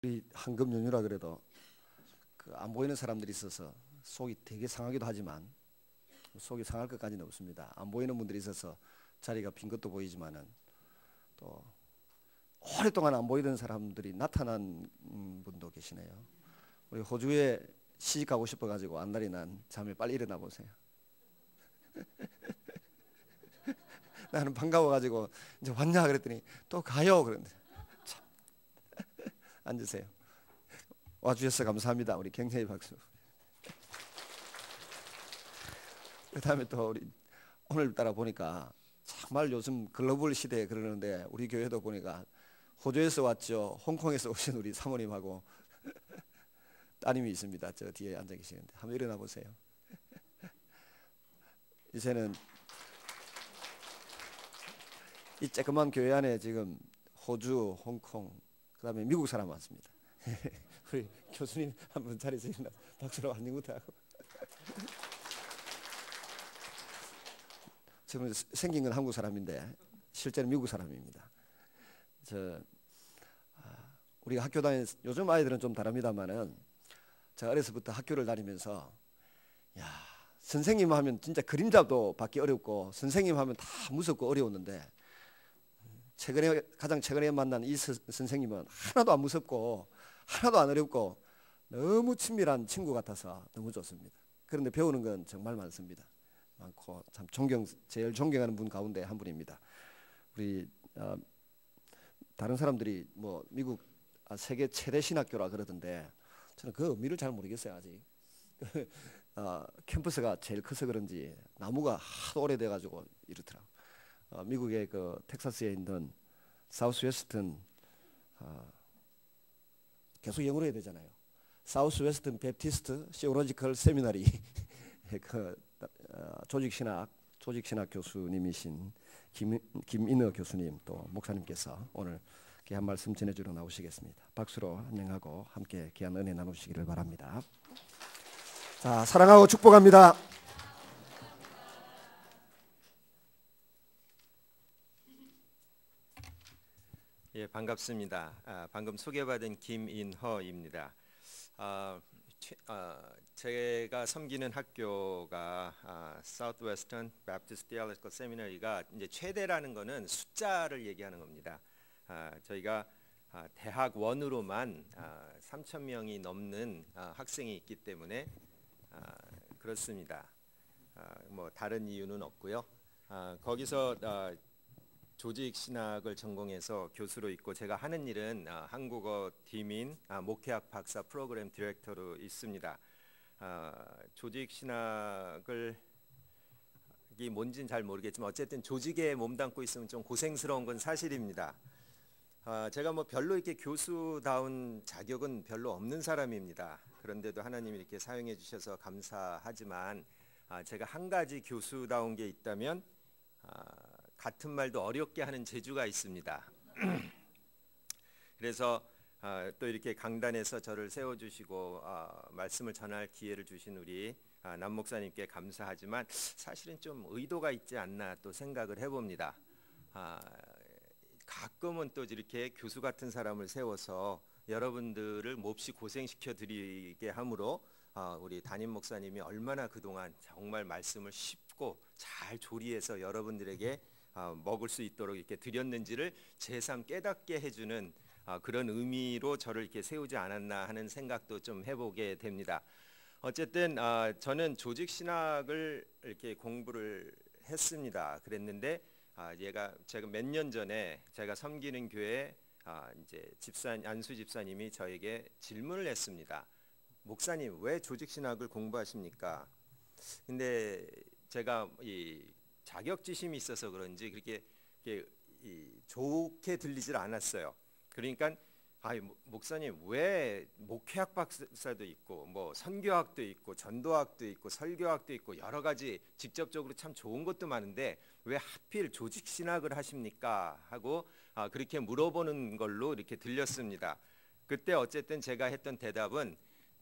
우리 황금 연휴라 그래도 그 안 보이는 사람들이 있어서 속이 되게 상하기도 하지만 속이 상할 것까지는 없습니다. 안 보이는 분들이 있어서 자리가 빈 것도 보이지만은 또 오랫동안 안 보이던 사람들이 나타난 분도 계시네요. 우리 호주에 시집 가고 싶어가지고 안달이 난 잠에 빨리 일어나 보세요. 나는 반가워가지고 이제 왔냐 그랬더니 또 가요 그런데 참 앉으세요. 와주셔서 감사합니다. 우리 경례의 박수. 그 다음에 또 우리 오늘따라 보니까 정말 요즘 글로벌 시대에 그러는데 우리 교회도 보니까 호주에서 왔죠. 홍콩에서 오신 우리 사모님하고 따님이 있습니다. 저 뒤에 앉아 계시는데 한번 일어나 보세요. 이제는 이 쬐끄만 교회 안에 지금 호주, 홍콩, 그다음에 미국 사람 왔습니다. 우리 교수님 한번 자리에서 일어나 박수로 안녕부터 하고. 지금 생긴 건 한국 사람인데 실제는 미국 사람입니다. 우리가 학교 다니 요즘 아이들은 좀 다릅니다만은 제가 어려서부터 학교를 다니면서 야 선생님 하면 진짜 그림자도 받기 어렵고 선생님 하면 다 무섭고 어려웠는데 가장 최근에 만난 이 선생님은 하나도 안 무섭고 하나도 안 어렵고 너무 친밀한 친구 같아서 너무 좋습니다. 그런데 배우는 건 정말 많습니다. 많고 참 제일 존경하는 분 가운데 한 분입니다. 우리 다른 사람들이 뭐 미국 세계 최대 신학교라 그러던데 저는 그 의미를 잘 모르겠어요 아직. 캠퍼스가 제일 커서 그런지 나무가 하도 오래돼가지고 이렇더라고. 미국의 그 텍사스에 있는 사우스웨스턴 계속 영어로 해야 되잖아요. 사우스웨스턴 베프티스트 시오로지컬 세미나리 그 조직신학 교수님이신 김인호 교수님 또 목사님께서 오늘 귀한 말씀 전해주러 나오시겠습니다. 박수로 환영하고 함께 귀한 은혜 나누시기를 바랍니다. 자, 사랑하고 축복합니다. 예, 반갑습니다. 방금 소개받은 김인허입니다. 제가 섬기는 학교가 Southwestern Baptist Theological Seminary가 이제 최대라는 거는 숫자를 얘기하는 겁니다. 저희가 대학원으로만 3,000명이 넘는 학생이 있기 때문에 그렇습니다. 뭐 다른 이유는 없고요. 거기서 조직 신학을 전공해서 교수로 있고 제가 하는 일은 한국어 디민 목회학 박사 프로그램 디렉터로 있습니다. 조직 신학을 이 뭔지는 잘 모르겠지만 어쨌든 조직에 몸담고 있으면 좀 고생스러운 건 사실입니다. 제가 뭐 별로 이렇게 교수다운 자격은 별로 없는 사람입니다. 그런데도 하나님이 이렇게 사용해 주셔서 감사하지만 제가 한 가지 교수다운 게 있다면 같은 말도 어렵게 하는 재주가 있습니다. 그래서 또 이렇게 강단에서 저를 세워주시고 말씀을 전할 기회를 주신 우리 남 목사님께 감사하지만 사실은 좀 의도가 있지 않나 또 생각을 해봅니다. 가끔은 또 이렇게 교수 같은 사람을 세워서 여러분들을 몹시 고생시켜 드리게 함으로 우리 담임 목사님이 얼마나 그동안 정말 말씀을 쉽고 잘 조리해서 여러분들에게 먹을 수 있도록 이렇게 드렸는지를 새삼 깨닫게 해주는 그런 의미로 저를 이렇게 세우지 않았나 하는 생각도 좀 해보게 됩니다. 어쨌든 저는 조직 신학을 이렇게 공부를 했습니다. 그랬는데 제가 몇 년 전에 제가 섬기는 교회 이제 안수 집사님이 저에게 질문을 했습니다. 목사님 왜 조직 신학을 공부하십니까? 근데 제가 이 자격지심이 있어서 그런지 그렇게 좋게 들리질 않았어요. 그러니까 목사님 왜 목회학 박사도 있고 뭐 선교학도 있고 전도학도 있고 설교학도 있고 여러 가지 직접적으로 참 좋은 것도 많은데 왜 하필 조직 신학을 하십니까? 하고 그렇게 물어보는 걸로 이렇게 들렸습니다. 그때 어쨌든 제가 했던 대답은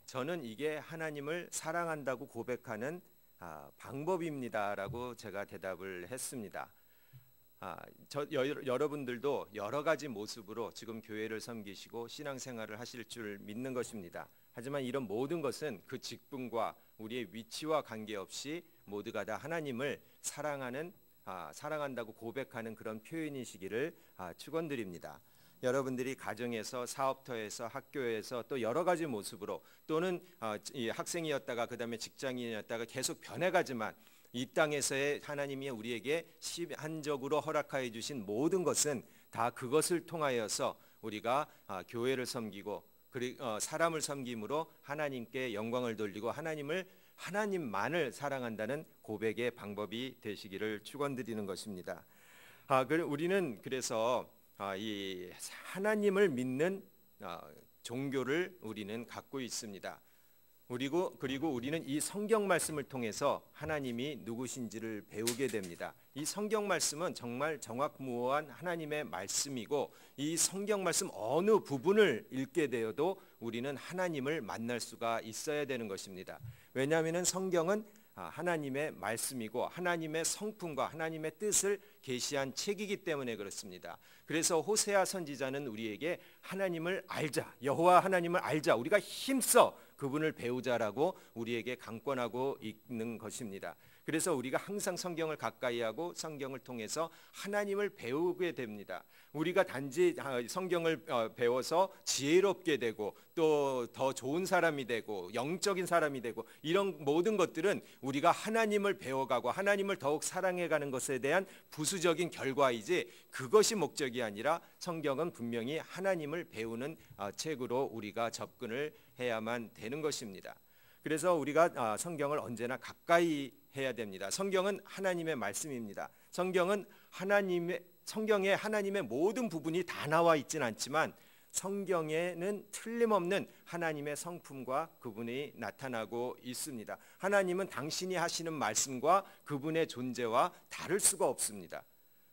저는 이게 하나님을 사랑한다고 고백하는 방법입니다라고 제가 대답을 했습니다. 여러분들도 여러 가지 모습으로 지금 교회를 섬기시고 신앙생활을 하실 줄 믿는 것입니다. 하지만 이런 모든 것은 그 직분과 우리의 위치와 관계없이 모두가 다 하나님을 사랑한다고 고백하는 그런 표현이시기를 축원드립니다. 여러분들이 가정에서, 사업터에서, 학교에서 또 여러 가지 모습으로 또는 학생이었다가 그 다음에 직장인이었다가 계속 변해가지만 이 땅에서의 하나님이 우리에게 시한적으로 허락하여 주신 모든 것은 다 그것을 통하여서 우리가 교회를 섬기고 사람을 섬김으로 하나님께 영광을 돌리고 하나님만을 사랑한다는 고백의 방법이 되시기를 축원드리는 것입니다. 우리는 그래서 이 하나님을 믿는 종교를 우리는 갖고 있습니다. 그리고 우리는 이 성경 말씀을 통해서 하나님이 누구신지를 배우게 됩니다. 이 성경 말씀은 정말 정확무오한 하나님의 말씀이고 이 성경 말씀 어느 부분을 읽게 되어도 우리는 하나님을 만날 수가 있어야 되는 것입니다. 왜냐하면 성경은 하나님의 말씀이고 하나님의 성품과 하나님의 뜻을 계시한 책이기 때문에 그렇습니다. 그래서 호세아 선지자는 우리에게 하나님을 알자, 여호와 하나님을 알자, 우리가 힘써 그분을 배우자라고 우리에게 강권하고 있는 것입니다. 그래서 우리가 항상 성경을 가까이 하고 성경을 통해서 하나님을 배우게 됩니다. 우리가 단지 성경을 배워서 지혜롭게 되고 또 더 좋은 사람이 되고 영적인 사람이 되고 이런 모든 것들은 우리가 하나님을 배워가고 하나님을 더욱 사랑해가는 것에 대한 부수적인 결과이지 그것이 목적이 아니라 성경은 분명히 하나님을 배우는 책으로 우리가 접근을 해야만 되는 것입니다. 그래서 우리가 성경을 언제나 가까이 해야 됩니다. 성경은 하나님의 말씀입니다. 성경에 하나님의 모든 부분이 다 나와 있지는 않지만 성경에는 틀림없는 하나님의 성품과 그분이 나타나고 있습니다. 하나님은 당신이 하시는 말씀과 그분의 존재와 다를 수가 없습니다.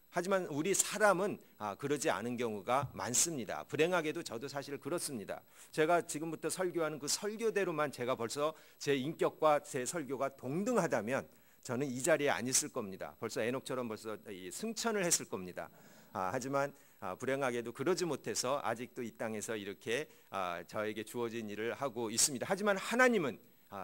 하지만 우리 사람은 그러지 않은 경우가 많습니다. 불행하게도 저도 사실 그렇습니다. 제가 지금부터 설교하는 그 설교대로만 제가 벌써 제 인격과 제 설교가 동등하다면 저는 이 자리에 안 있을 겁니다. 벌써 에녹처럼 벌써 승천을 했을 겁니다. 하지만 불행하게도 그러지 못해서 아직도 이 땅에서 이렇게 저에게 주어진 일을 하고 있습니다. 하지만 하나님은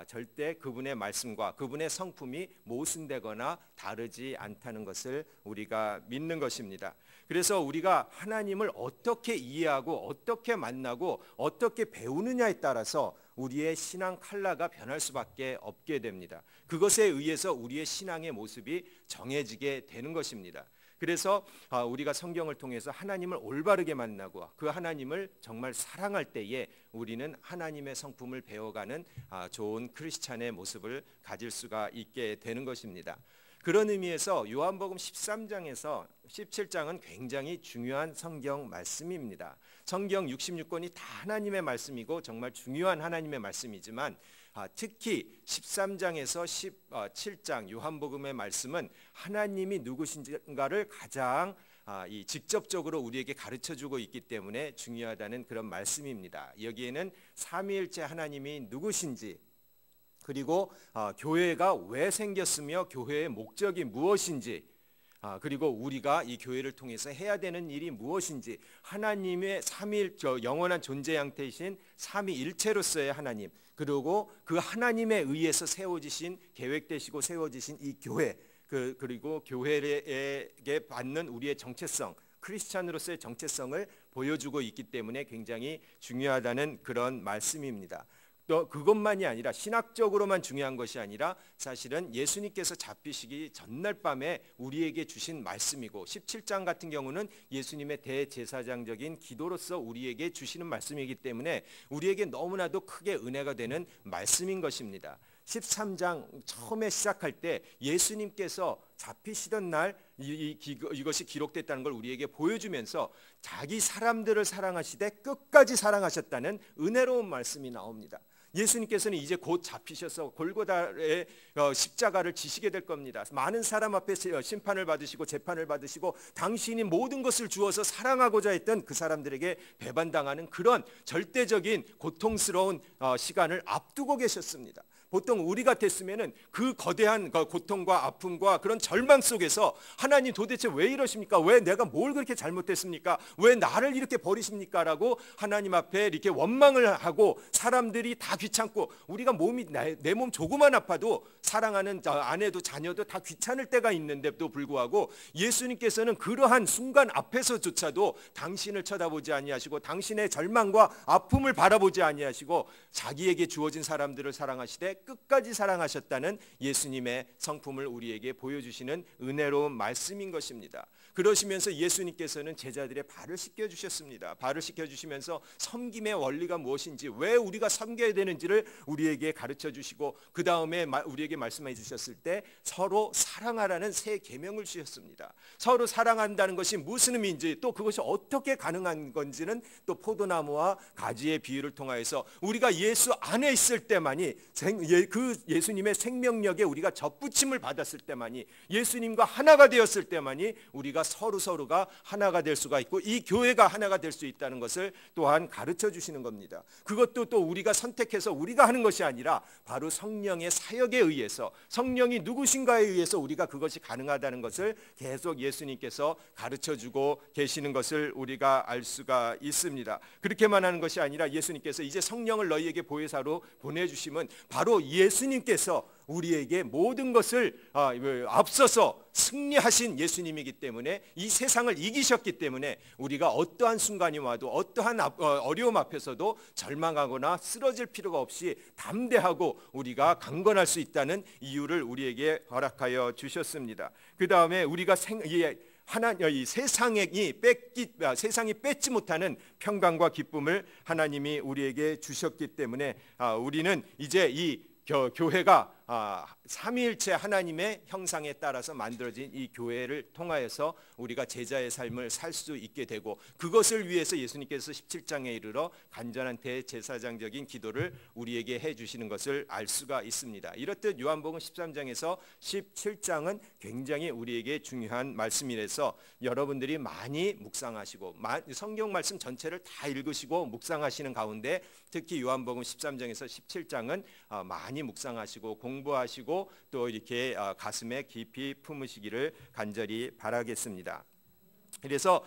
절대 그분의 말씀과 그분의 성품이 모순되거나 다르지 않다는 것을 우리가 믿는 것입니다. 그래서 우리가 하나님을 어떻게 이해하고 어떻게 만나고 어떻게 배우느냐에 따라서 우리의 신앙 컬러가 변할 수밖에 없게 됩니다. 그것에 의해서 우리의 신앙의 모습이 정해지게 되는 것입니다. 그래서 우리가 성경을 통해서 하나님을 올바르게 만나고 그 하나님을 정말 사랑할 때에 우리는 하나님의 성품을 배워가는 좋은 크리스찬의 모습을 가질 수가 있게 되는 것입니다. 그런 의미에서 요한복음 13장에서 17장은 굉장히 중요한 성경 말씀입니다. 성경 66권이 다 하나님의 말씀이고 정말 중요한 하나님의 말씀이지만 특히 13장에서 17장 요한복음의 말씀은 하나님이 누구신가를 가장 직접적으로 우리에게 가르쳐주고 있기 때문에 중요하다는 그런 말씀입니다. 여기에는 삼위일체 하나님이 누구신지 그리고 교회가 왜 생겼으며 교회의 목적이 무엇인지 그리고 우리가 이 교회를 통해서 해야 되는 일이 무엇인지 하나님의 영원한 존재 양태이신 삼위일체로서의 하나님 그리고 그 하나님에 의해서 세워지신 계획되시고 세워지신 이 교회 그리고 교회에게 받는 우리의 정체성 크리스찬으로서의 정체성을 보여주고 있기 때문에 굉장히 중요하다는 그런 말씀입니다. 또 그것만이 아니라 신학적으로만 중요한 것이 아니라 사실은 예수님께서 잡히시기 전날 밤에 우리에게 주신 말씀이고 17장 같은 경우는 예수님의 대제사장적인 기도로서 우리에게 주시는 말씀이기 때문에 우리에게 너무나도 크게 은혜가 되는 말씀인 것입니다. 13장 처음에 시작할 때 예수님께서 잡히시던 날 이것이 기록됐다는 걸 우리에게 보여주면서 자기 사람들을 사랑하시되 끝까지 사랑하셨다는 은혜로운 말씀이 나옵니다. 예수님께서는 이제 곧 잡히셔서 골고다의 십자가를 지시게 될 겁니다. 많은 사람 앞에 심판을 받으시고 재판을 받으시고 당신이 모든 것을 주어서 사랑하고자 했던 그 사람들에게 배반당하는 그런 절대적인 고통스러운 시간을 앞두고 계셨습니다. 보통 우리 같았으면은 그 거대한 고통과 아픔과 그런 절망 속에서 하나님 도대체 왜 이러십니까? 왜 내가 뭘 그렇게 잘못했습니까? 왜 나를 이렇게 버리십니까? 라고 하나님 앞에 이렇게 원망을 하고 사람들이 다 귀찮고 우리가 몸이 내 몸 조금만 아파도 사랑하는 아내도 자녀도 다 귀찮을 때가 있는데도 불구하고 예수님께서는 그러한 순간 앞에서조차도 당신을 쳐다보지 아니하시고 당신의 절망과 아픔을 바라보지 아니하시고 자기에게 주어진 사람들을 사랑하시되 끝까지 사랑하셨다는 예수님의 성품을 우리에게 보여주시는 은혜로운 말씀인 것입니다. 그러시면서 예수님께서는 제자들의 발을 씻겨주셨습니다. 발을 씻겨주시면서 섬김의 원리가 무엇인지 왜 우리가 섬겨야 되는지를 우리에게 가르쳐 주시고 그 다음에 우리에게 말씀해 주셨을 때 서로 사랑하라는 새 계명을 주셨습니다. 서로 사랑한다는 것이 무슨 의미인지 또 그것이 어떻게 가능한 건지는 또 포도나무와 가지의 비유를 통하여서 우리가 예수 안에 있을 때만이 그 예수님의 생명력에 우리가 접붙임을 받았을 때만이 예수님과 하나가 되었을 때만이 우리가 서로가 하나가 될 수가 있고 이 교회가 하나가 될 수 있다는 것을 또한 가르쳐 주시는 겁니다. 그것도 또 우리가 선택해서 우리가 하는 것이 아니라 바로 성령의 사역에 의해서 성령이 누구신가에 의해서 우리가 그것이 가능하다는 것을 계속 예수님께서 가르쳐 주고 계시는 것을 우리가 알 수가 있습니다. 그렇게만 하는 것이 아니라 예수님께서 이제 성령을 너희에게 보혜사로 보내주시면 바로 예수님께서 우리에게 모든 것을 앞서서 승리하신 예수님이기 때문에 이 세상을 이기셨기 때문에 우리가 어떠한 순간이 와도 어떠한 어려움 앞에서도 절망하거나 쓰러질 필요가 없이 담대하고 우리가 강건할 수 있다는 이유를 우리에게 허락하여 주셨습니다. 그 다음에 우리가 이 세상이 뺏지 못하는 평강과 기쁨을 하나님이 우리에게 주셨기 때문에 우리는 이제 이 교회가 삼위일체 하나님의 형상에 따라서 만들어진 이 교회를 통하여서 우리가 제자의 삶을 살 수 있게 되고 그것을 위해서 예수님께서 17장에 이르러 간절한 대제사장적인 기도를 우리에게 해주시는 것을 알 수가 있습니다. 이렇듯 요한복음 13장에서 17장은 굉장히 우리에게 중요한 말씀이라서 여러분들이 많이 묵상하시고 성경 말씀 전체를 다 읽으시고 묵상하시는 가운데 특히 요한복음 13장에서 17장은 많이 묵상하시고 공부하시고 또 이렇게 가슴에 깊이 품으시기를 간절히 바라겠습니다. 그래서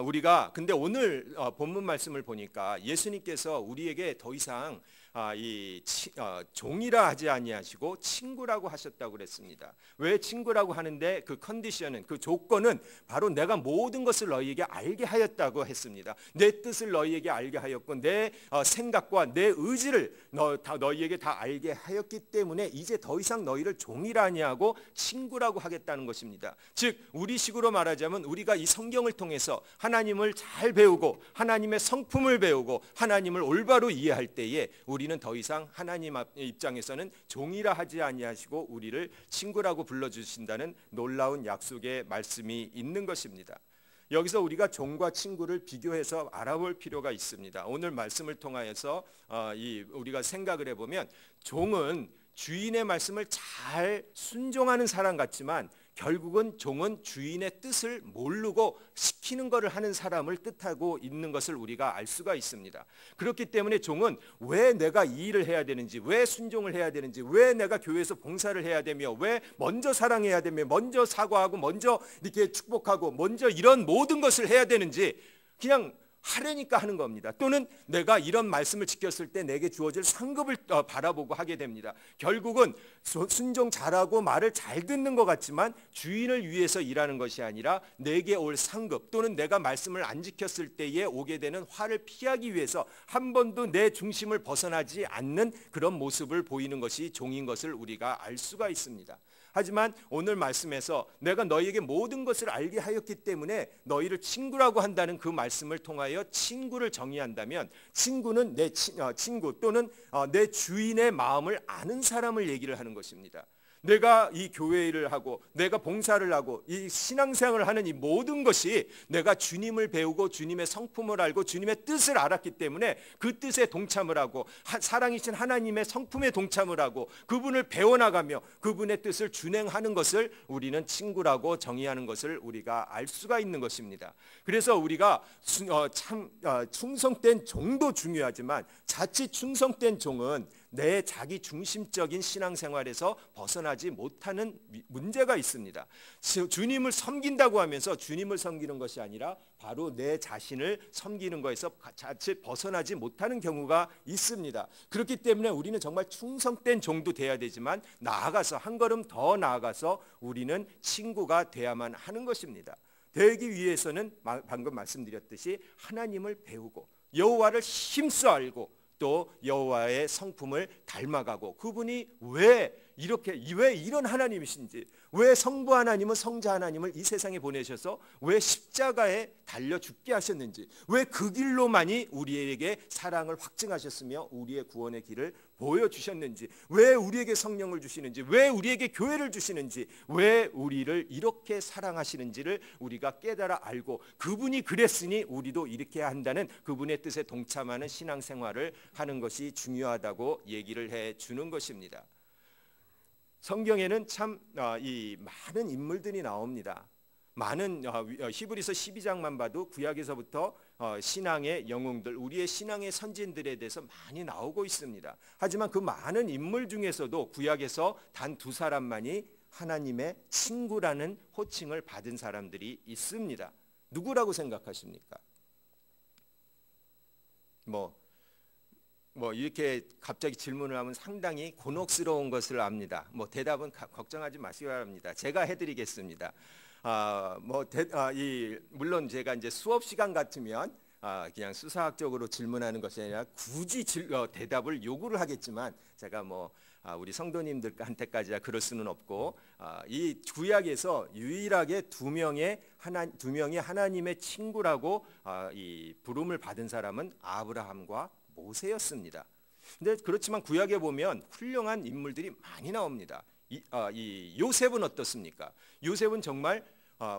우리가 근데 오늘 본문 말씀을 보니까 예수님께서 우리에게 더 이상 종이라 하지 아니하시고 친구라고 하셨다고 그랬습니다. 왜 친구라고 하는데 그 컨디션은 그 조건은 바로 내가 모든 것을 너희에게 알게 하였다고 했습니다. 내 뜻을 너희에게 알게 하였고 내 생각과 내 의지를 너희에게 다 알게 하였기 때문에 이제 더 이상 너희를 종이라 아니하고 친구라고 하겠다는 것입니다. 즉 우리식으로 말하자면 우리가 이 성경을 통해서 하나님을 잘 배우고 하나님의 성품을 배우고 하나님을 올바로 이해할 때에 우리는 더 이상 하나님 입장에서는 종이라 하지 아니하시고 우리를 친구라고 불러주신다는 놀라운 약속의 말씀이 있는 것입니다. 여기서 우리가 종과 친구를 비교해서 알아볼 필요가 있습니다. 오늘 말씀을 통하여서 우리가 생각을 해보면 종은 주인의 말씀을 잘 순종하는 사람 같지만 결국은 종은 주인의 뜻을 모르고 시키는 것을 하는 사람을 뜻하고 있는 것을 우리가 알 수가 있습니다. 그렇기 때문에 종은 왜 내가 이 일을 해야 되는지, 왜 순종을 해야 되는지, 왜 내가 교회에서 봉사를 해야 되며, 왜 먼저 사랑해야 되며, 먼저 사과하고, 먼저 이렇게 축복하고, 먼저 이런 모든 것을 해야 되는지 그냥 하려니까 하는 겁니다. 또는 내가 이런 말씀을 지켰을 때 내게 주어질 상급을 바라보고 하게 됩니다. 결국은 순종 잘하고 말을 잘 듣는 것 같지만 주인을 위해서 일하는 것이 아니라 내게 올 상급 또는 내가 말씀을 안 지켰을 때에 오게 되는 화를 피하기 위해서 한 번도 내 중심을 벗어나지 않는 그런 모습을 보이는 것이 종인 것을 우리가 알 수가 있습니다. 하지만 오늘 말씀에서 내가 너희에게 모든 것을 알게 하였기 때문에 너희를 친구라고 한다는 그 말씀을 통하여 친구를 정의한다면 친구는 내 친구 또는 내 주인의 마음을 아는 사람을 얘기를 하는 것입니다. 내가 이 교회 일을 하고 내가 봉사를 하고 이 신앙생활을 하는 이 모든 것이 내가 주님을 배우고 주님의 성품을 알고 주님의 뜻을 알았기 때문에 그 뜻에 동참을 하고 사랑이신 하나님의 성품에 동참을 하고 그분을 배워나가며 그분의 뜻을 준행하는 것을 우리는 친구라고 정의하는 것을 우리가 알 수가 있는 것입니다. 그래서 우리가 참 충성된 종도 중요하지만 자칫 충성된 종은 내 자기 중심적인 신앙생활에서 벗어나지 못하는 문제가 있습니다. 주님을 섬긴다고 하면서 주님을 섬기는 것이 아니라 바로 내 자신을 섬기는 것에서 자칫 벗어나지 못하는 경우가 있습니다. 그렇기 때문에 우리는 정말 충성된 종도 돼야 되지만 나아가서 한 걸음 더 나아가서 우리는 친구가 돼야만 하는 것입니다. 되기 위해서는 방금 말씀드렸듯이 하나님을 배우고 여호와를 힘써 알고 또 여호와의 성품을 닮아가고 그분이 왜 이런 하나님이신지, 왜 성부 하나님은 성자 하나님을 이 세상에 보내셔서 왜 십자가에 달려 죽게 하셨는지, 왜 그 길로만이 우리에게 사랑을 확증하셨으며 우리의 구원의 길을 보여주셨는지, 왜 우리에게 성령을 주시는지, 왜 우리에게 교회를 주시는지, 왜 우리를 이렇게 사랑하시는지를 우리가 깨달아 알고 그분이 그랬으니 우리도 이렇게 한다는 그분의 뜻에 동참하는 신앙생활을 하는 것이 중요하다고 얘기를 해주는 것입니다. 성경에는 참 이 많은 인물들이 나옵니다. 많은 히브리서 12장만 봐도 구약에서부터 신앙의 영웅들, 우리의 신앙의 선진들에 대해서 많이 나오고 있습니다. 하지만 그 많은 인물 중에서도 구약에서 단 2사람만이 하나님의 친구라는 호칭을 받은 사람들이 있습니다. 누구라고 생각하십니까? 이렇게 갑자기 질문을 하면 상당히 곤혹스러운 것을 압니다. 대답은 걱정하지 마시기 바랍니다. 제가 해드리겠습니다. 물론 제가 이제 수업 시간 같으면 그냥 수사학적으로 질문하는 것이 아니라 굳이 대답을 요구를 하겠지만 제가 우리 성도님들한테까지야 그럴 수는 없고 이 구약에서 유일하게 두 명이 하나님의 친구라고 이 부름을 받은 사람은 아브라함과 모세였습니다. 근데 그렇지만 구약에 보면 훌륭한 인물들이 많이 나옵니다. 이 요셉은 어떻습니까? 요셉은 정말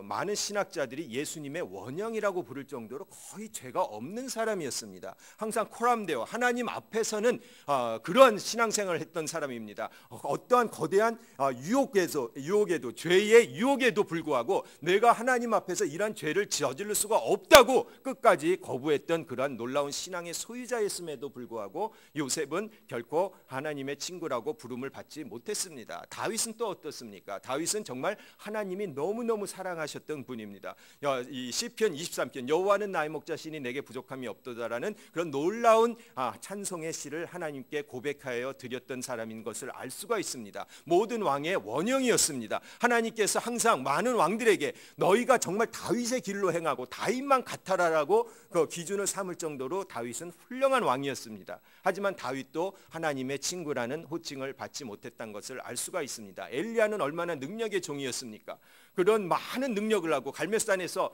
많은 신학자들이 예수님의 원형이라고 부를 정도로 거의 죄가 없는 사람이었습니다. 항상 코람데오, 하나님 앞에서는 그러한 신앙생활을 했던 사람입니다. 어떠한 거대한 유혹에도 죄의 유혹에도 불구하고 내가 하나님 앞에서 이러한 죄를 저지를 수가 없다고 끝까지 거부했던 그러한 놀라운 신앙의 소유자였음에도 불구하고 요셉은 결코 하나님의 친구라고 부름을 받지 못했습니다. 다윗은 또 어떻습니까? 다윗은 정말 하나님이 너무너무 사랑하셨던 분입니다. 이 시편 23편 여호와는 나의 목자시니 내게 부족함이 없도다라는 그런 놀라운 찬송의 시를 하나님께 고백하여 드렸던 사람인 것을 알 수가 있습니다. 모든 왕의 원형이었습니다. 하나님께서 항상 많은 왕들에게 너희가 정말 다윗의 길로 행하고 다윗만 같아라라고 그 기준을 삼을 정도로 다윗은 훌륭한 왕이었습니다. 하지만 다윗도 하나님의 친구라는 호칭을 받지 못했던 것을 알 수가 있습니다. 엘리야는 얼마나 능력의 종이었습니까? 그런 많은 능력을 하고 갈멜산에서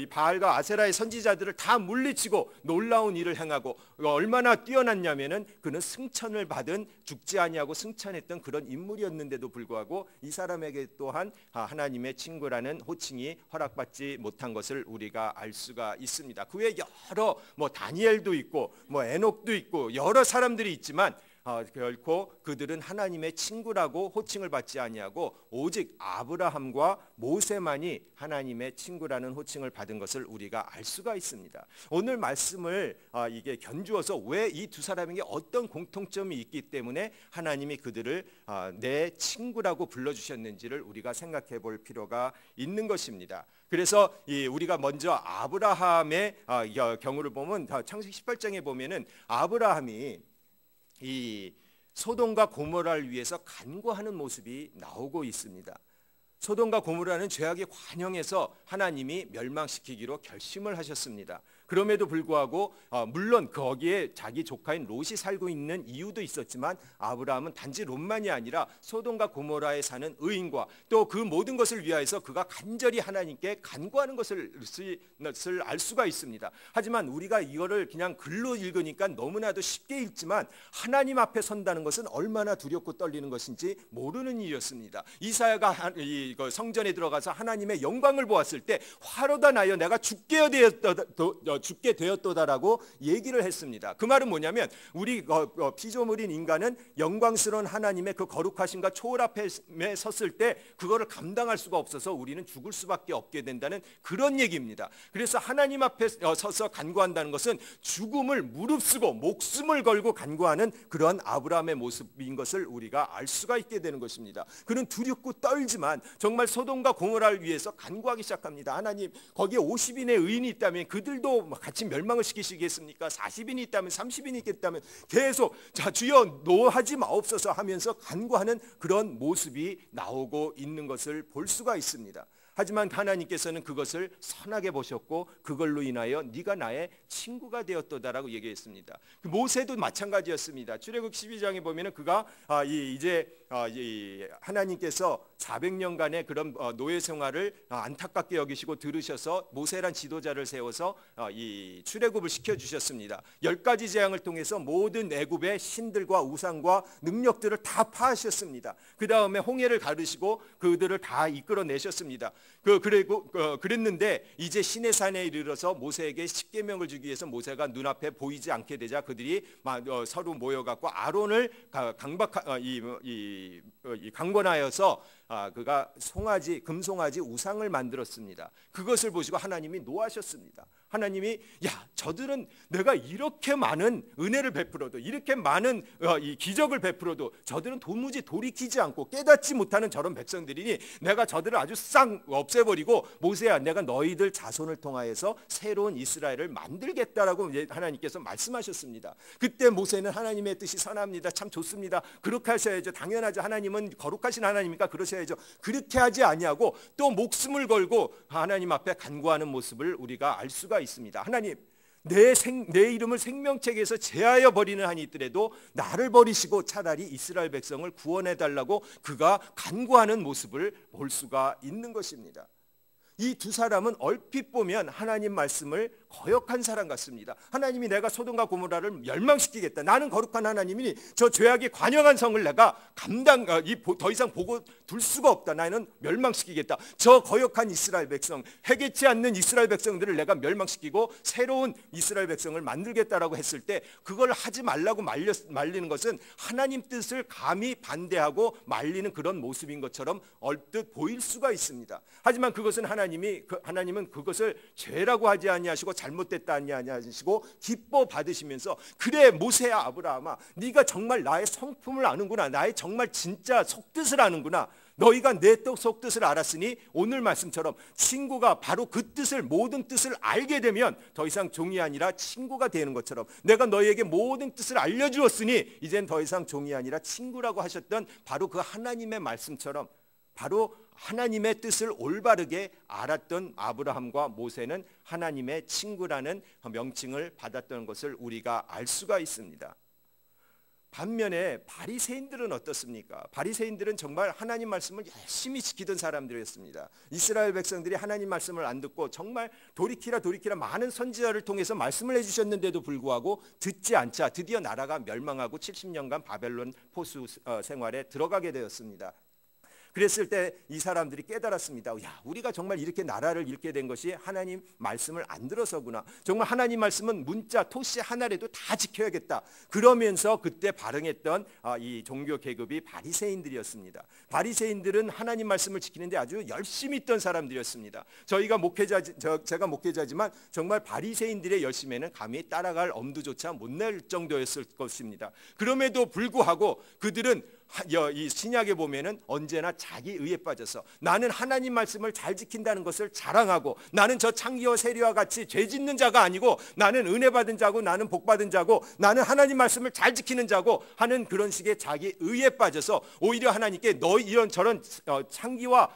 바알과 아세라의 선지자들을 다 물리치고 놀라운 일을 행하고 얼마나 뛰어났냐면은 그는 승천을 받은 죽지 아니하고 승천했던 그런 인물이었는데도 불구하고 이 사람에게 또한 하나님의 친구라는 호칭이 허락받지 못한 것을 우리가 알 수가 있습니다. 그 외에 여러 다니엘도 있고 에녹도 있고 여러 사람들이 있지만 결코 그들은 하나님의 친구라고 호칭을 받지 아니하고 오직 아브라함과 모세만이 하나님의 친구라는 호칭을 받은 것을 우리가 알 수가 있습니다. 오늘 말씀을 이게 견주어서 왜 이 두 사람에게 어떤 공통점이 있기 때문에 하나님이 그들을 내 친구라고 불러주셨는지를 우리가 생각해 볼 필요가 있는 것입니다. 그래서 우리가 먼저 아브라함의 경우를 보면 창세기 18장에 보면은 아브라함이 이 소돔과 고모라를 위해서 간구하는 모습이 나오고 있습니다. 소돔과 고모라는 죄악의 관영에서 하나님이 멸망시키기로 결심을 하셨습니다. 그럼에도 불구하고 물론 거기에 자기 조카인 롯이 살고 있는 이유도 있었지만 아브라함은 단지 롯만이 아니라 소돔과 고모라에 사는 의인과 또 그 모든 것을 위하여서 그가 간절히 하나님께 간구하는 것을 알 수가 있습니다. 하지만 우리가 이거를 그냥 글로 읽으니까 너무나도 쉽게 읽지만 하나님 앞에 선다는 것은 얼마나 두렵고 떨리는 것인지 모르는 일이었습니다. 이사야가 성전에 들어가서 하나님의 영광을 보았을 때 화로다 나여 내가 죽게 죽게 되었도다라고 얘기를 했습니다. 그 말은 뭐냐면 우리 피조물인 인간은 영광스러운 하나님의 그 거룩하심과 초월 앞에 섰을 때 그거를 감당할 수가 없어서 우리는 죽을 수밖에 없게 된다는 그런 얘기입니다. 그래서 하나님 앞에 서서 간구한다는 것은 죽음을 무릅쓰고 목숨을 걸고 간구하는 그러한 아브라함의 모습인 것을 우리가 알 수가 있게 되는 것입니다. 그는 두렵고 떨지만 정말 소돔과 고모라를 위해서 간구하기 시작합니다. 하나님, 거기에 50인의 의인이 있다면 그들도 같이 멸망을 시키시겠습니까? 40인이 있다면, 30인이 있겠다면 계속 자 주여 노하지 마옵소서 하면서 간구하는 그런 모습이 나오고 있는 것을 볼 수가 있습니다. 하지만 하나님께서는 그것을 선하게 보셨고 그걸로 인하여 네가 나의 친구가 되었도다라고 얘기했습니다. 모세도 마찬가지였습니다. 출애굽 12장에 보면은 그가 이제 하나님께서 400년간의 그런 노예 생활을 안타깝게 여기시고 들으셔서 모세란 지도자를 세워서 이 출애굽을 시켜주셨습니다. 10가지 재앙을 통해서 모든 애굽의 신들과 우상과 능력들을 다 파하셨습니다. 그 다음에 홍해를 가르시고 그들을 다 이끌어내셨습니다. 그랬는데 이제 시내산에 이르러서 모세에게 십계명을 주기 위해서 모세가 눈앞에 보이지 않게 되자 그들이 서로 모여갖고 아론을 강권하여서 그가 금송아지 우상을 만들었습니다. 그것을 보시고 하나님이 노하셨습니다. 하나님이 저들은 내가 이렇게 많은 은혜를 베풀어도 이렇게 많은 이 기적을 베풀어도 저들은 도무지 돌이키지 않고 깨닫지 못하는 저런 백성들이니 내가 저들을 아주 싹 없애버리고 모세야 내가 너희들 자손을 통하여서 새로운 이스라엘을 만들겠다라고 하나님께서 말씀하셨습니다. 그때 모세는 하나님의 뜻이 선합니다. 참 좋습니다. 그렇게 하셔야죠. 당연하죠. 하나님은 거룩하신 하나님이니까 그러셔야죠. 그렇게 하지 아니하고 또 목숨을 걸고 하나님 앞에 간구하는 모습을 우리가 알 수가 있습니다. 하나님, 내 이름을 생명책에서 제하여 버리는 한이 있더라도 나를 버리시고 차라리 이스라엘 백성을 구원해 달라고 그가 간구하는 모습을 볼 수가 있는 것입니다. 이 두 사람은 얼핏 보면 하나님 말씀을 거역한 사람 같습니다. 하나님이 내가 소돔과 고모라를 멸망시키겠다. 나는 거룩한 하나님이니 저 죄악이 관영한 성을 내가 더 이상 보고 둘 수가 없다. 나는 멸망시키겠다. 저 거역한 이스라엘 백성, 해결치 않는 이스라엘 백성들을 내가 멸망시키고 새로운 이스라엘 백성을 만들겠다라고 했을 때 그걸 하지 말라고 말리는 것은 하나님 뜻을 감히 반대하고 말리는 그런 모습인 것처럼 얼뜻 보일 수가 있습니다. 하지만 그것은 하나님은 그것을 죄라고 하지 아니하시고 잘못됐다 아니하시고 기뻐 받으시면서 그래 모세야 아브라함아 네가 정말 나의 성품을 아는구나. 나의 정말 진짜 속뜻을 아는구나. 너희가 내 속뜻을 알았으니 오늘 말씀처럼 친구가 바로 그 뜻을 모든 뜻을 알게 되면 더 이상 종이 아니라 친구가 되는 것처럼 내가 너희에게 모든 뜻을 알려주었으니 이젠 더 이상 종이 아니라 친구라고 하셨던 바로 그 하나님의 말씀처럼 바로 하나님의 뜻을 올바르게 알았던 아브라함과 모세는 하나님의 친구라는 명칭을 받았던 것을 우리가 알 수가 있습니다. 반면에 바리새인들은 어떻습니까? 바리새인들은 정말 하나님 말씀을 열심히 지키던 사람들이었습니다. 이스라엘 백성들이 하나님 말씀을 안 듣고 정말 돌이키라 많은 선지자를 통해서 말씀을 해주셨는데도 불구하고 듣지 않자 드디어 나라가 멸망하고 70년간 바벨론 포수 생활에 들어가게 되었습니다. 그랬을 때 이 사람들이 깨달았습니다. 우리가 정말 이렇게 나라를 잃게 된 것이 하나님 말씀을 안 들어서구나. 정말 하나님 말씀은 문자 토시 하나라도 다 지켜야겠다. 그러면서 그때 발흥했던 이 종교 계급이 바리새인들이었습니다. 바리새인들은 하나님 말씀을 지키는데 아주 열심히 있던 사람들이었습니다. 제가 목회자지만 정말 바리새인들의 열심에는 감히 따라갈 엄두조차 못 낼 정도였을 것입니다. 그럼에도 불구하고 그들은 이 신약에 보면은 언제나 자기 의에 빠져서 나는 하나님 말씀을 잘 지킨다는 것을 자랑하고 나는 저 창기와 세리와 같이 죄 짓는 자가 아니고 나는 은혜 받은 자고 나는 복 받은 자고 나는 하나님 말씀을 잘 지키는 자고 하는 그런 식의 자기 의에 빠져서 오히려 하나님께 너희 이런 저런 창기와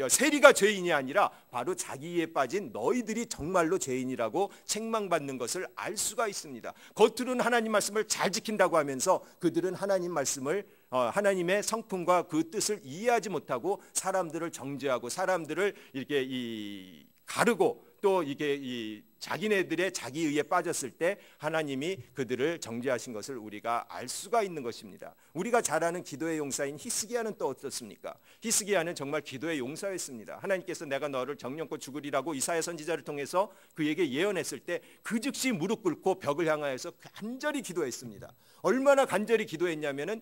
세리가 죄인이 아니라 바로 자기에 빠진 너희들이 정말로 죄인이라고 책망받는 것을 알 수가 있습니다. 겉으로는 하나님 말씀을 잘 지킨다고 하면서 그들은 하나님 말씀을 하나님의 성품과 그 뜻을 이해하지 못하고 사람들을 정죄하고 사람들을 이렇게 가르고 또 이게 자기네들의 자기의에 빠졌을 때 하나님이 그들을 정죄하신 것을 우리가 알 수가 있는 것입니다. 우리가 잘 아는 기도의 용사인 히스기야는 또 어떻습니까? 히스기야는 정말 기도의 용사였습니다. 하나님께서 내가 너를 정령껏 죽으리라고 이사야 선지자를 통해서 그에게 예언했을 때 그 즉시 무릎 꿇고 벽을 향하여서 간절히 기도했습니다. 얼마나 간절히 기도했냐면은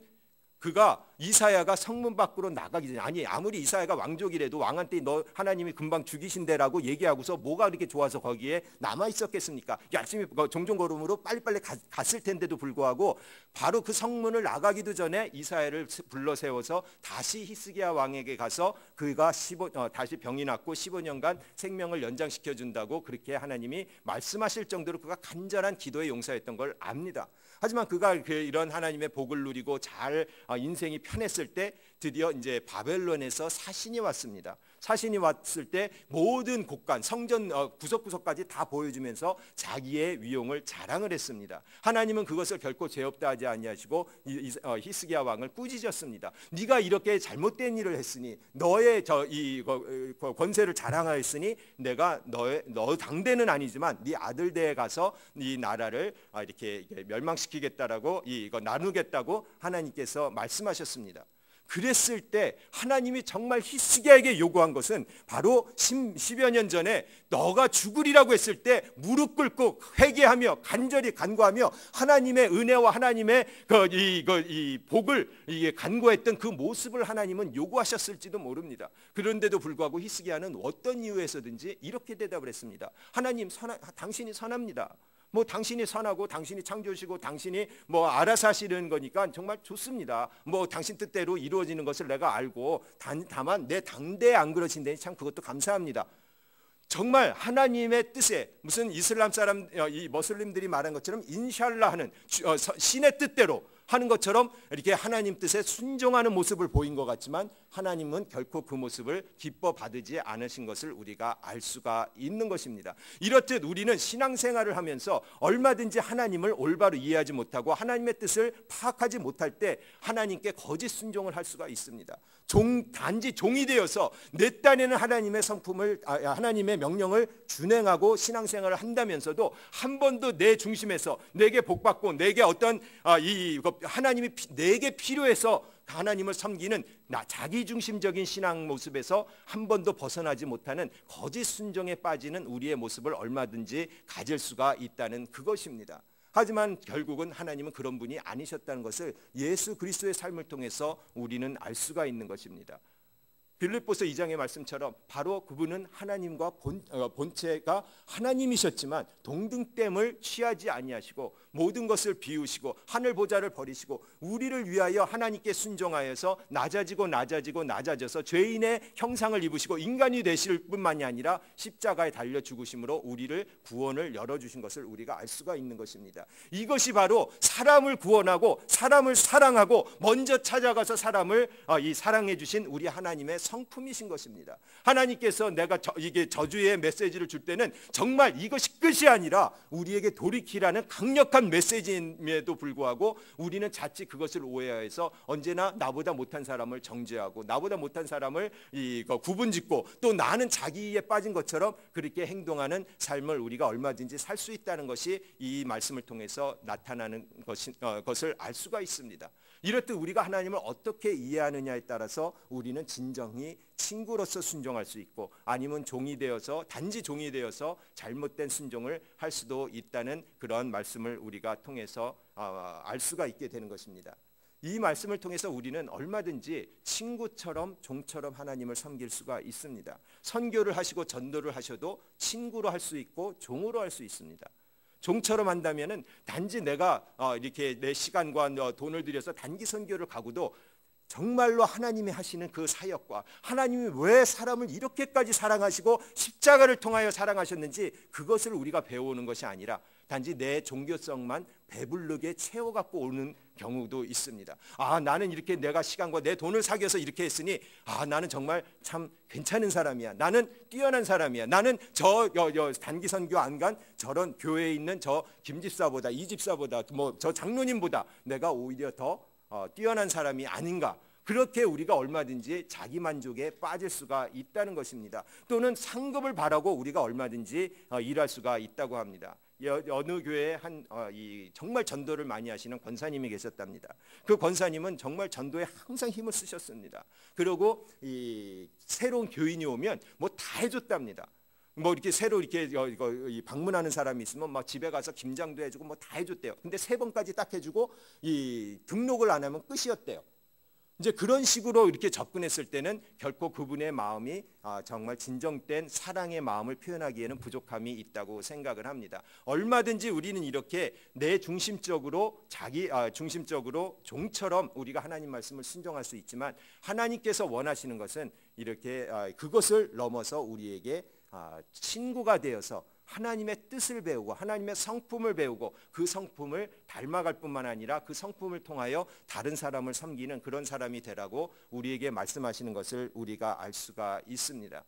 그가 이사야가 성문 밖으로 나가기 전에, 아니 아무리 이사야가 왕족이라도 왕한테 너 하나님이 금방 죽이신대라고 얘기하고서 뭐가 그렇게 좋아서 거기에 남아 있었겠습니까? 열심히 종종 걸음으로 빨리빨리 갔을 텐데도 불구하고 바로 그 성문을 나가기도 전에 이사야를 불러 세워서 다시 히스기야 왕에게 가서 그가 다시 병이 낫고 15년간 생명을 연장시켜 준다고 그렇게 하나님이 말씀하실 정도로 그가 간절한 기도의 용사였던 걸 압니다. 하지만 그가 이런 하나님의 복을 누리고 잘 인생이 편했을 때 드디어 이제 바벨론에서 사신이 왔습니다. 사신이 왔을 때 모든 곳간 성전 구석구석까지 다 보여주면서 자기의 위용을 자랑을 했습니다. 하나님은 그것을 결코 죄 없다 하지 아니하시고 히스기야 왕을 꾸짖었습니다. 네가 이렇게 잘못된 일을 했으니 너의 권세를 자랑하였으니 내가 너 당대는 아니지만 네 아들대에 가서 이 나라를 이렇게 멸망시키겠다라고 이거 나누겠다고 하나님께서 말씀하셨습니다. 그랬을 때 하나님이 정말 히스기야에게 요구한 것은 바로 10여 년 전에 너가 죽으리라고 했을 때 무릎 꿇고 회개하며 간절히 간구하며 하나님의 은혜와 하나님의 이 복을 간구했던 그 모습을 하나님은 요구하셨을지도 모릅니다. 그런데도 불구하고 히스기야는 어떤 이유에서든지 이렇게 대답을 했습니다. 하나님, 당신이 선합니다. 뭐 당신이 선하고 당신이 창조시고 당신이 뭐 알아서 하시는 거니까 정말 좋습니다. 뭐 당신 뜻대로 이루어지는 것을 내가 알고 다만 내 당대에 안 그러신다니 참 그것도 감사합니다. 정말 하나님의 뜻에 무슨 이슬람 사람 이 머슬림들이 말한 것처럼 인샬라 하는 신의 뜻대로 하는 것처럼 이렇게 하나님 뜻에 순종하는 모습을 보인 것 같지만 하나님은 결코 그 모습을 기뻐 받으지 않으신 것을 우리가 알 수가 있는 것입니다. 이렇듯 우리는 신앙생활을 하면서 얼마든지 하나님을 올바로 이해하지 못하고 하나님의 뜻을 파악하지 못할 때 하나님께 거짓 순종을 할 수가 있습니다. 단지 종이 되어서 내 딴에는 하나님의 성품을 하나님의 명령을 준행하고 신앙생활을 한다면서도 한 번도 내 중심에서 내게 복받고 내게 어떤 하나님이 내게 필요해서 하나님을 섬기는 자기중심적인 신앙 모습에서 한 번도 벗어나지 못하는 거짓 순종에 빠지는 우리의 모습을 얼마든지 가질 수가 있다는 그것입니다. 하지만 결국은 하나님은 그런 분이 아니셨다는 것을 예수 그리스도의 삶을 통해서 우리는 알 수가 있는 것입니다. 빌립보서 2장의 말씀처럼 바로 그분은 하나님과 본체가 하나님이셨지만 동등됨을 취하지 아니하시고 모든 것을 비우시고 하늘 보좌를 버리시고 우리를 위하여 하나님께 순종하여서 낮아져서 죄인의 형상을 입으시고 인간이 되실 뿐만이 아니라 십자가에 달려 죽으심으로 우리를 구원을 열어주신 것을 우리가 알 수가 있는 것입니다. 이것이 바로 사람을 구원하고 사람을 사랑하고 먼저 찾아가서 사람을 사랑해 주신 우리 하나님의 성품이신 것입니다. 하나님께서 내가 이게 저주의 메시지를 줄 때는 정말 이것이 끝이 아니라 우리에게 돌이키라는 강력한 메시지임에도 불구하고 우리는 자칫 그것을 오해해서 언제나 나보다 못한 사람을 정죄하고 나보다 못한 사람을 구분짓고 또 나는 자기에 빠진 것처럼 그렇게 행동하는 삶을 우리가 얼마든지 살 수 있다는 것이 이 말씀을 통해서 나타나는 것을 알 수가 있습니다. 이렇듯 우리가 하나님을 어떻게 이해하느냐에 따라서 우리는 진정히 친구로서 순종할 수 있고 아니면 단지 종이 되어서 잘못된 순종을 할 수도 있다는 그런 말씀을 우리가 통해서 알 수가 있게 되는 것입니다. 이 말씀을 통해서 우리는 얼마든지 친구처럼 종처럼 하나님을 섬길 수가 있습니다. 선교를 하시고 전도를 하셔도 친구로 할 수 있고 종으로 할 수 있습니다. 종처럼 한다면은 단지 내가 이렇게 내 시간과 돈을 들여서 단기 선교를 가고도 정말로 하나님이 하시는 그 사역과 하나님이 왜 사람을 이렇게까지 사랑하시고 십자가를 통하여 사랑하셨는지 그것을 우리가 배우는 것이 아니라 단지 내 종교성만 배부르게 채워갖고 오는 경우도 있습니다. 나는 이렇게 내가 시간과 내 돈을 사귀어서 이렇게 했으니 나는 정말 참 괜찮은 사람이야. 나는 뛰어난 사람이야. 나는 저 단기 선교 안 간 저런 교회에 있는 저 김집사보다 이집사보다 뭐 저 장로님보다 내가 오히려 더 뛰어난 사람이 아닌가. 그렇게 우리가 얼마든지 자기 만족에 빠질 수가 있다는 것입니다. 또는 상급을 바라고 우리가 얼마든지 일할 수가 있다고 합니다. 어느 교회에 정말 전도를 많이 하시는 권사님이 계셨답니다. 그 권사님은 정말 전도에 항상 힘을 쓰셨습니다. 그리고 이 새로운 교인이 오면 뭐 다 해줬답니다. 뭐 이렇게 새로 이렇게 방문하는 사람이 있으면 막 집에 가서 김장도 해주고 뭐 다 해줬대요. 근데 3번까지 딱 해주고 이 등록을 안 하면 끝이었대요. 이제 그런 식으로 이렇게 접근했을 때는 결코 그분의 마음이 정말 진정된 사랑의 마음을 표현하기에는 부족함이 있다고 생각을 합니다. 얼마든지 우리는 이렇게 내 중심적으로 자기 중심적으로 종처럼 우리가 하나님 말씀을 순종할 수 있지만 하나님께서 원하시는 것은 이렇게 그것을 넘어서 우리에게 친구가 되어서 하나님의 뜻을 배우고 하나님의 성품을 배우고 그 성품을 닮아갈 뿐만 아니라 그 성품을 통하여 다른 사람을 섬기는 그런 사람이 되라고 우리에게 말씀하시는 것을 우리가 알 수가 있습니다.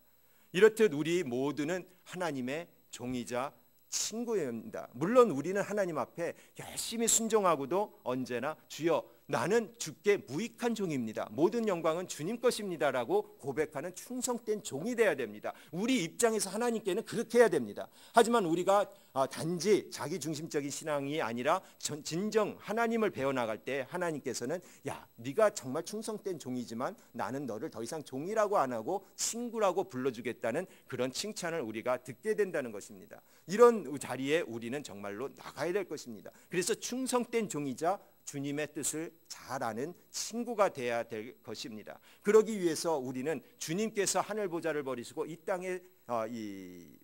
이렇듯 우리 모두는 하나님의 종이자 친구입니다. 물론 우리는 하나님 앞에 열심히 순종하고도 언제나 주여 나는 주께 무익한 종입니다. 모든 영광은 주님 것입니다라고 고백하는 충성된 종이 돼야 됩니다. 우리 입장에서 하나님께는 그렇게 해야 됩니다. 하지만 우리가 단지 자기중심적인 신앙이 아니라 진정 하나님을 배워나갈 때 하나님께서는 야 네가 정말 충성된 종이지만 나는 너를 더 이상 종이라고 안 하고 친구라고 불러주겠다는 그런 칭찬을 우리가 듣게 된다는 것입니다. 이런 자리에 우리는 정말로 나가야 될 것입니다. 그래서 충성된 종이자 주님의 뜻을 잘 아는 친구가 되어야 될 것입니다. 그러기 위해서 우리는 주님께서 하늘 보좌를 버리시고 이 땅에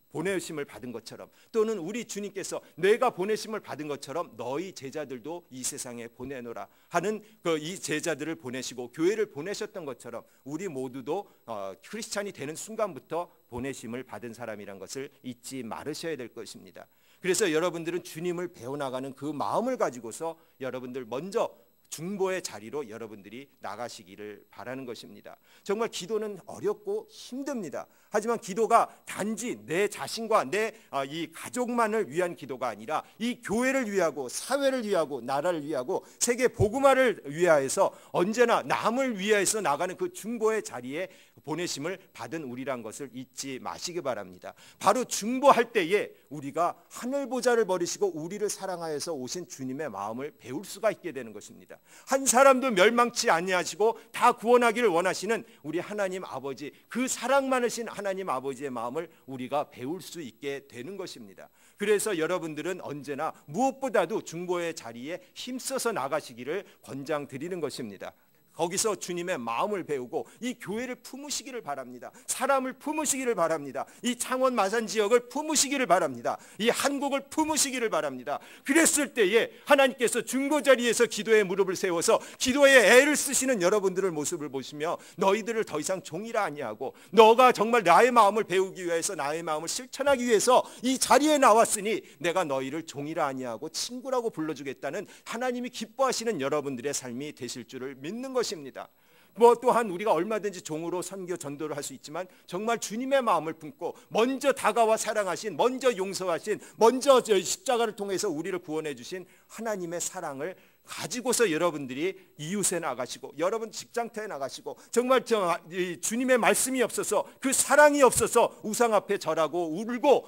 보내심을 받은 것처럼 또는 우리 주님께서 내가 보내심을 받은 것처럼 너희 제자들도 이 세상에 보내노라 하는 이 제자들을 보내시고 교회를 보내셨던 것처럼 우리 모두도 크리스찬이 되는 순간부터 보내심을 받은 사람이란 것을 잊지 말으셔야 될 것입니다. 그래서 여러분들은 주님을 배워나가는 그 마음을 가지고서 여러분들 먼저 중보의 자리로 여러분들이 나가시기를 바라는 것입니다. 정말 기도는 어렵고 힘듭니다. 하지만 기도가 단지 내 자신과 내 이 가족만을 위한 기도가 아니라 이 교회를 위하고 사회를 위하고 나라를 위하고 세계 복음화를 위하여서 언제나 남을 위하여서 나가는 그 중보의 자리에 보내심을 받은 우리란 것을 잊지 마시기 바랍니다. 바로 중보할 때에 우리가 하늘 보좌를 버리시고 우리를 사랑하여서 오신 주님의 마음을 배울 수가 있게 되는 것입니다. 한 사람도 멸망치 아니하시고 다 구원하기를 원하시는 우리 하나님 아버지 그 사랑 많으신 하나님 아버지의 마음을 우리가 배울 수 있게 되는 것입니다. 그래서 여러분들은 언제나 무엇보다도 중보의 자리에 힘써서 나가시기를 권장드리는 것입니다. 거기서 주님의 마음을 배우고 이 교회를 품으시기를 바랍니다. 사람을 품으시기를 바랍니다. 이 창원 마산 지역을 품으시기를 바랍니다. 이 한국을 품으시기를 바랍니다. 그랬을 때에 하나님께서 중보 자리에서 기도의 무릎을 세워서 기도에 애를 쓰시는 여러분들의 모습을 보시며 너희들을 더 이상 종이라 아니하고 너가 정말 나의 마음을 배우기 위해서 나의 마음을 실천하기 위해서 이 자리에 나왔으니 내가 너희를 종이라 아니하고 친구라고 불러주겠다는 하나님이 기뻐하시는 여러분들의 삶이 되실 줄을 믿는 것입니다. 뭐 또한 우리가 얼마든지 종으로 선교 전도를 할 수 있지만 정말 주님의 마음을 품고 먼저 다가와 사랑하신 먼저 용서하신 먼저 십자가를 통해서 우리를 구원해 주신 하나님의 사랑을 가지고서 여러분들이 이웃에 나가시고 여러분 직장터에 나가시고 정말 주님의 말씀이 없어서 그 사랑이 없어서 우상 앞에 절하고 울고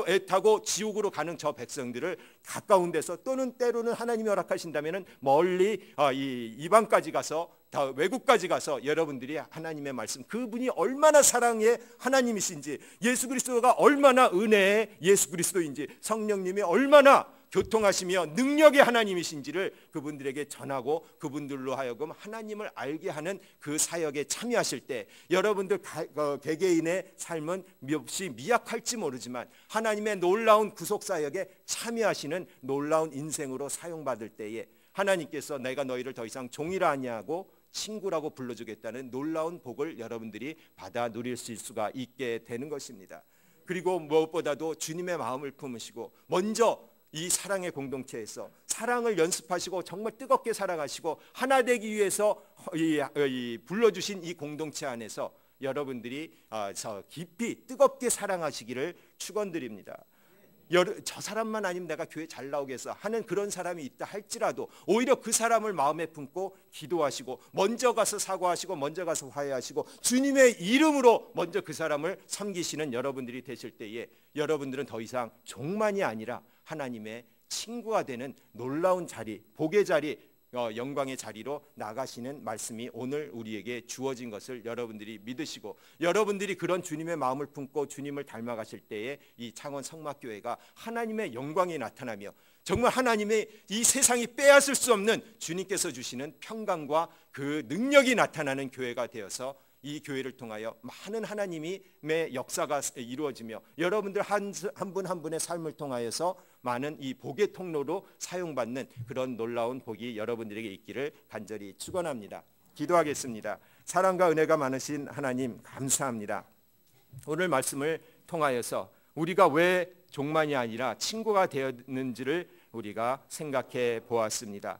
애타고 지옥으로 가는 저 백성들을 가까운 데서 또는 때로는 하나님이 허락하신다면 멀리 이방까지 가서 외국까지 가서 여러분들이 하나님의 말씀 그분이 얼마나 사랑의 하나님이신지 예수 그리스도가 얼마나 은혜의 예수 그리스도인지 성령님이 얼마나 교통하시며 능력의 하나님이신지를 그분들에게 전하고 그분들로 하여금 하나님을 알게 하는 그 사역에 참여하실 때 여러분들 개개인의 삶은 몹시 미약할지 모르지만 하나님의 놀라운 구속사역에 참여하시는 놀라운 인생으로 사용받을 때에 하나님께서 내가 너희를 더 이상 종이라 아니하고 친구라고 불러주겠다는 놀라운 복을 여러분들이 받아 누릴 수가 있게 되는 것입니다. 그리고 무엇보다도 주님의 마음을 품으시고 먼저 이 사랑의 공동체에서 사랑을 연습하시고 정말 뜨겁게 사랑하시고 하나 되기 위해서 불러주신 이 공동체 안에서 여러분들이 깊이 뜨겁게 사랑하시기를 축원드립니다. 저 사람만 아니면 내가 교회 잘 나오겠어 하는 그런 사람이 있다 할지라도 오히려 그 사람을 마음에 품고 기도하시고 먼저 가서 사과하시고 먼저 가서 화해하시고 주님의 이름으로 먼저 그 사람을 섬기시는 여러분들이 되실 때에 여러분들은 더 이상 종만이 아니라 하나님의 친구가 되는 놀라운 자리, 복의 자리, 영광의 자리로 나가시는 말씀이 오늘 우리에게 주어진 것을 여러분들이 믿으시고 여러분들이 그런 주님의 마음을 품고 주님을 닮아가실 때에 이 창원 성막교회가 하나님의 영광이 나타나며 정말 하나님의 이 세상이 빼앗을 수 없는 주님께서 주시는 평강과 그 능력이 나타나는 교회가 되어서 이 교회를 통하여 많은 하나님의 역사가 이루어지며 여러분들 한 분 한 분의 삶을 통하여서 많은 이 복의 통로로 사용받는 그런 놀라운 복이 여러분들에게 있기를 간절히 축원합니다. 기도하겠습니다. 사랑과 은혜가 많으신 하나님 감사합니다. 오늘 말씀을 통하여서 우리가 왜 종만이 아니라 친구가 되었는지를 우리가 생각해 보았습니다.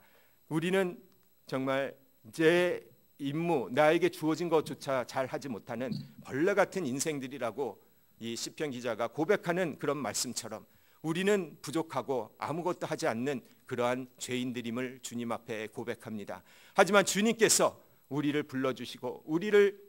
우리는 정말 제 임무, 나에게 주어진 것조차 잘 하지 못하는 벌레 같은 인생들이라고 이 시편 기자가 고백하는 그런 말씀처럼 우리는 부족하고 아무것도 하지 않는 그러한 죄인들임을 주님 앞에 고백합니다. 하지만 주님께서 우리를 불러주시고 우리를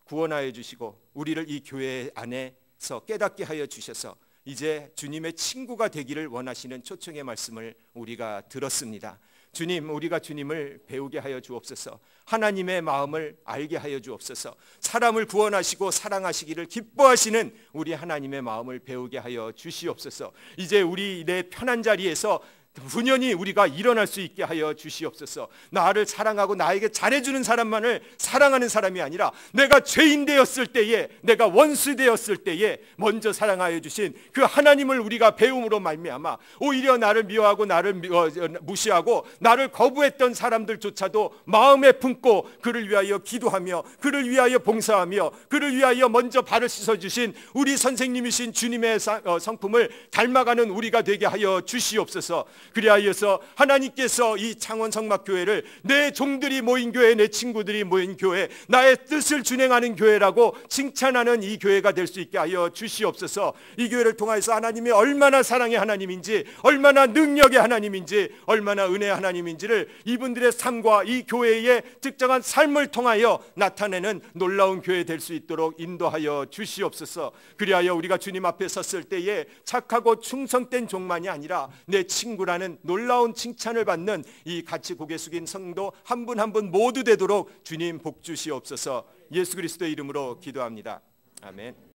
구원하여 주시고 우리를 이 교회 안에서 깨닫게 하여 주셔서 이제 주님의 친구가 되기를 원하시는 초청의 말씀을 우리가 들었습니다. 주님, 우리가 주님을 배우게 하여 주옵소서. 하나님의 마음을 알게 하여 주옵소서. 사람을 구원하시고 사랑하시기를 기뻐하시는 우리 하나님의 마음을 배우게 하여 주시옵소서. 이제 우리 내 편한 자리에서 분연히 우리가 일어날 수 있게 하여 주시옵소서. 나를 사랑하고 나에게 잘해주는 사람만을 사랑하는 사람이 아니라 내가 죄인 되었을 때에, 내가 원수 되었을 때에 먼저 사랑하여 주신 그 하나님을 우리가 배움으로 말미암아 오히려 나를 미워하고 나를 무시하고 나를 거부했던 사람들조차도 마음에 품고 그를 위하여 기도하며 그를 위하여 봉사하며 그를 위하여 먼저 발을 씻어주신 우리 선생님이신 주님의 성품을 닮아가는 우리가 되게 하여 주시옵소서. 그리하여서 하나님께서 이 창원 성막교회를 내 종들이 모인 교회, 내 친구들이 모인 교회, 나의 뜻을 준행하는 교회라고 칭찬하는 이 교회가 될 수 있게 하여 주시옵소서. 이 교회를 통해서 하나님이 얼마나 사랑의 하나님인지, 얼마나 능력의 하나님인지, 얼마나 은혜의 하나님인지를 이분들의 삶과 이 교회의 특정한 삶을 통하여 나타내는 놀라운 교회 될 수 있도록 인도하여 주시옵소서. 그리하여 우리가 주님 앞에 섰을 때에 착하고 충성된 종만이 아니라 내 친구라는 놀라운 칭찬을 받는 이 같이 고개 숙인 성도 한 분 한 분 모두 되도록 주님 복 주시옵소서. 예수 그리스도의 이름으로 기도합니다. 아멘.